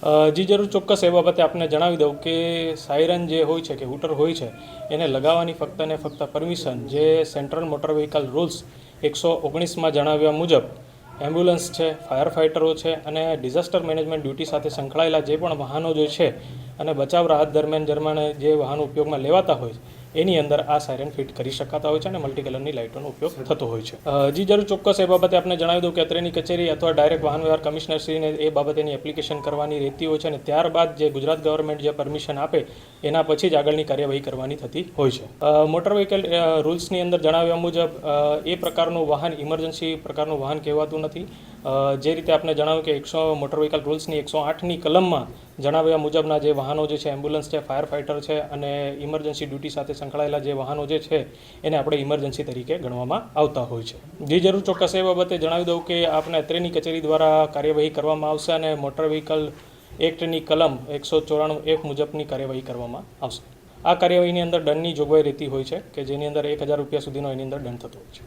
જી જરૂર, ચોક્કસ એ બાબતે આપને જણાવી દઉં કે સાયરન જે હોય છે કે હૂટર હોય છે એને લગાવવાની ફક્ત ને ફક્ત પરમિશન જે સેન્ટ્રલ મોટર વ્હીકલ રૂલ્સ 119માં જણાવ્યા મુજબ એમ્બ્યુલન્સ છે, ફાયર ફાઇટરો છે અને ડિઝાસ્ટર મેનેજમેન્ટ ડ્યુટી સાથે સંકળાયેલા જે પણ વાહનો જે છે અને બચાવ રાહત દરમિયાન જે વાહનો ઉપયોગમાં લેવાતા હોય એની અંદર આ સાયરન ફિટ કરી શકાતા હોય છે અને મલ્ટી કલરની લાઇટોનો ઉપયોગ થતો હોય છે. જી જરૂર, ચોક્કસ એ બાબતે આપણે જણાવી દઉં કે અત્રેની કચેરી અથવા ડાયરેક્ટ વાહન વ્યવહાર કમિશનરશ્રીને એ બાબતેની એપ્લિકેશન કરવાની રહેતી હોય છે અને ત્યારબાદ જે ગુજરાત ગવર્મેન્ટ જે પરમિશન આપે એના પછી જ આગળની કાર્યવાહી કરવાની થતી હોય છે. મોટર વ્હીકલ રૂલ્સની અંદર જણાવ્યા મુજબ એ પ્રકારનું વાહન ઇમરજન્સી પ્રકારનું વાહન કહેવાતું નથી. જે રીતે આપણે જણાવ્યું કે મોટર વ્હીકલ રૂલ્સની 108ની કલમમાં જણાવ્યા મુજબના જે વાહનો જે છે એમ્બ્યુલન્સ છે, ફાયર ફાઇટર છે અને ઇમરજન્સી ડ્યુટી સાથે સંકળાયેલા જે વાહનો જે છે એને આપણે ઇમરજન્સી તરીકે ગણવામાં આવતા હોય છે. જી જરૂર, ચોક્કસ એ બાબતે જણાવી દઉં કે આપણે અત્રેની કચેરી દ્વારા કાર્યવાહી કરવામાં આવશે અને મોટર વ્હીકલ એક્ટની કલમ 194F મુજબની કાર્યવાહી કરવામાં આવશે. આ કાર્યવાહીની અંદર દંડની જોગવાઈ રહેતી હોય છે કે જેની અંદર 1000 રૂપિયા સુધીનો એની અંદર દંડ થતો હોય છે.